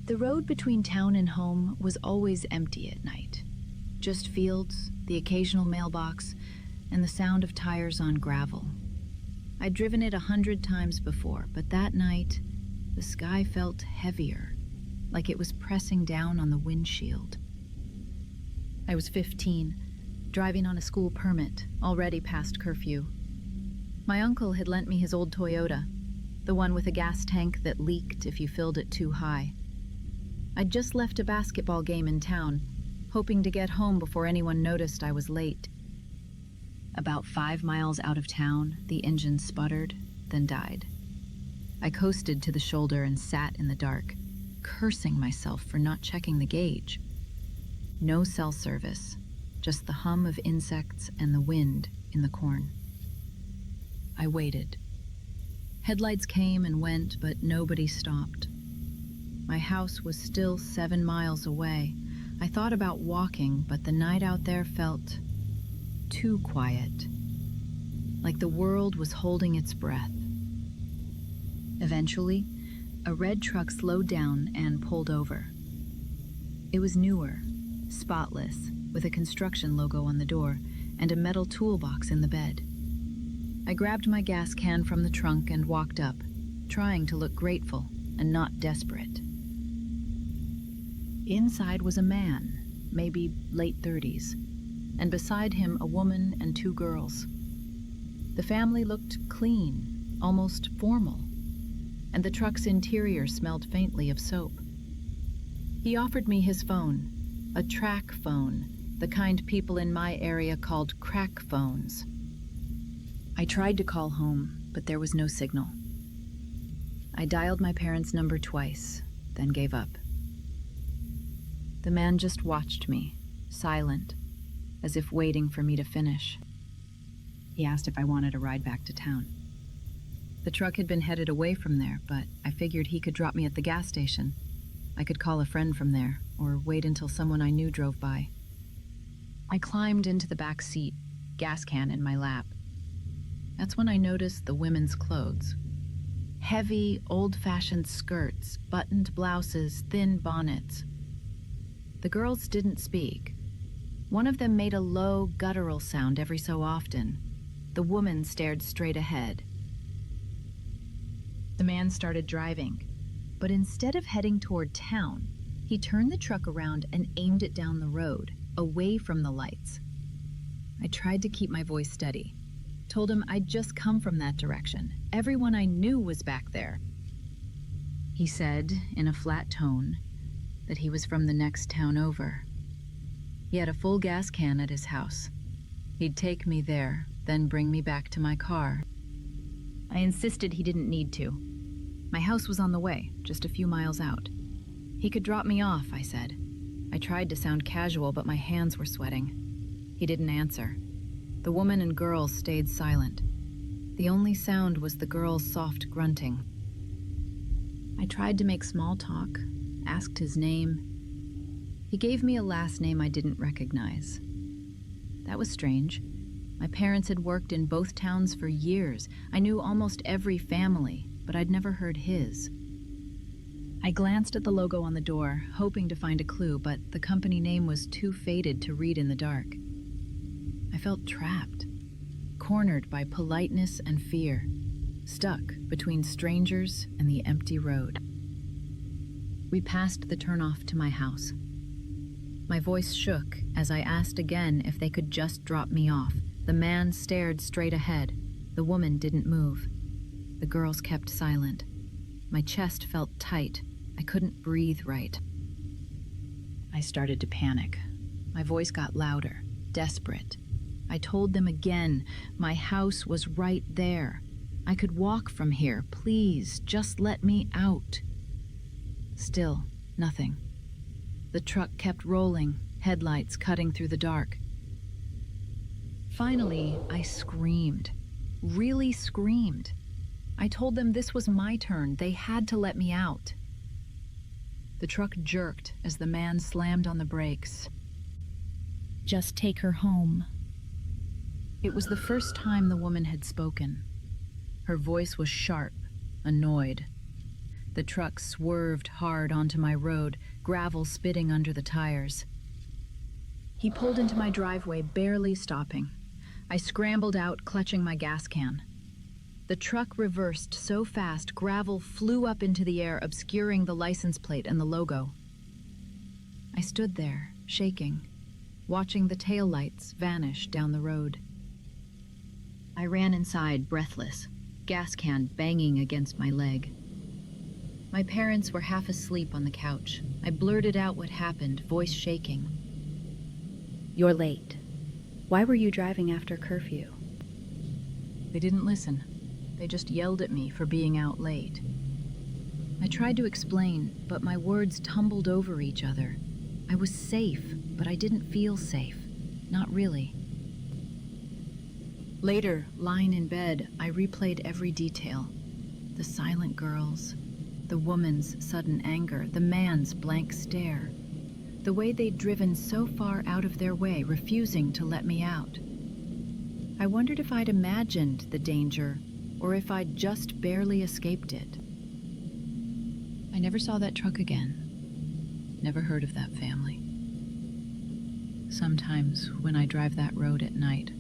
The road between town and home was always empty at night. Just fields, the occasional mailbox, and the sound of tires on gravel. I'd driven it 100 times before, but that night, the sky felt heavier, like it was pressing down on the windshield. I was 15, driving on a school permit, already past curfew. My uncle had lent me his old Toyota, the one with a gas tank that leaked if you filled it too high. I'd just left a basketball game in town, hoping to get home before anyone noticed I was late. About 5 miles out of town, the engine sputtered, then died. I coasted to the shoulder and sat in the dark, cursing myself for not checking the gauge. No cell service, just the hum of insects and the wind in the corn. I waited. Headlights came and went, but nobody stopped. My house was still 7 miles away. I thought about walking, but the night out there felt too quiet, like the world was holding its breath. Eventually, a red truck slowed down and pulled over. It was newer, spotless, with a construction logo on the door and a metal toolbox in the bed. I grabbed my gas can from the trunk and walked up, trying to look grateful and not desperate. Inside was a man, maybe late 30s, and beside him a woman and 2 girls. The family looked clean, almost formal, and the truck's interior smelled faintly of soap. He offered me his phone, a track phone, the kind people in my area called crack phones. I tried to call home, but there was no signal. I dialed my parents' number twice, then gave up. The man just watched me, silent, as if waiting for me to finish. He asked if I wanted a ride back to town. The truck had been headed away from there, but I figured he could drop me at the gas station. I could call a friend from there, or wait until someone I knew drove by. I climbed into the back seat, gas can in my lap. That's when I noticed the women's clothes. Heavy, old-fashioned skirts, buttoned blouses, thin bonnets. The girls didn't speak. One of them made a low, guttural sound every so often. The woman stared straight ahead. The man started driving, but instead of heading toward town, he turned the truck around and aimed it down the road, away from the lights. I tried to keep my voice steady. Told him I'd just come from that direction. Everyone I knew was back there. He said, in a flat tone, that he was from the next town over. He had a full gas can at his house. He'd take me there, then bring me back to my car. I insisted he didn't need to. My house was on the way, just a few miles out. He could drop me off, I said. I tried to sound casual, but my hands were sweating. He didn't answer. The woman and girls stayed silent. The only sound was the girl's soft grunting. I tried to make small talk, asked his name. He gave me a last name I didn't recognize. That was strange. My parents had worked in both towns for years. I knew almost every family, but I'd never heard his. I glanced at the logo on the door, hoping to find a clue, but the company name was too faded to read in the dark. I felt trapped, cornered by politeness and fear, stuck between strangers and the empty road. We passed the turnoff to my house. My voice shook as I asked again if they could just drop me off. The man stared straight ahead. The woman didn't move. The girls kept silent. My chest felt tight. I couldn't breathe right. I started to panic. My voice got louder, desperate. I told them again, my house was right there. I could walk from here. Please, just let me out. Still, nothing. The truck kept rolling, headlights cutting through the dark. Finally, I screamed. Really screamed. I told them this was my turn. They had to let me out. The truck jerked as the man slammed on the brakes. Just take her home. It was the first time the woman had spoken. Her voice was sharp, annoyed. The truck swerved hard onto my road, gravel spitting under the tires. He pulled into my driveway, barely stopping. I scrambled out, clutching my gas can. The truck reversed so fast, gravel flew up into the air, obscuring the license plate and the logo. I stood there, shaking, watching the taillights vanish down the road. I ran inside, breathless, gas can banging against my leg. My parents were half asleep on the couch. I blurted out what happened, voice shaking. "You're late. Why were you driving after curfew?" They didn't listen. They just yelled at me for being out late. I tried to explain, but my words tumbled over each other. I was safe, but I didn't feel safe. Not really. Later, lying in bed, I replayed every detail. The silent girls, the woman's sudden anger, the man's blank stare. The way they'd driven so far out of their way, refusing to let me out. I wondered if I'd imagined the danger, or if I'd just barely escaped it. I never saw that truck again. Never heard of that family. Sometimes, when I drive that road at night,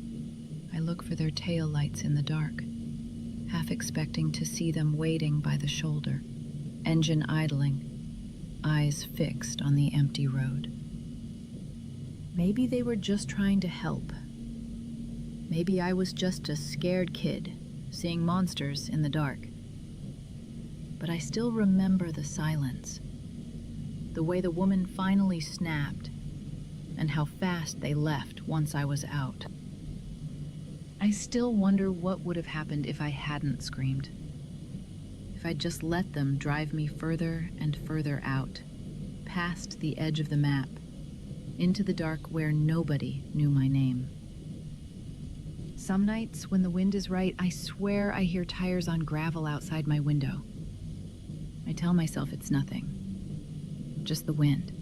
I look for their tail lights in the dark, half expecting to see them waiting by the shoulder, engine idling, eyes fixed on the empty road. Maybe they were just trying to help. Maybe I was just a scared kid, seeing monsters in the dark. But I still remember the silence, the way the woman finally snapped, and how fast they left once I was out. I still wonder what would have happened if I hadn't screamed. If I'd just let them drive me further and further out, past the edge of the map, into the dark where nobody knew my name. Some nights, when the wind is right, I swear I hear tires on gravel outside my window. I tell myself it's nothing, just the wind.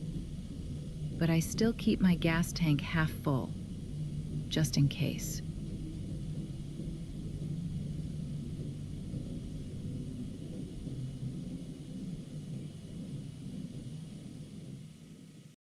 But I still keep my gas tank half full, just in case.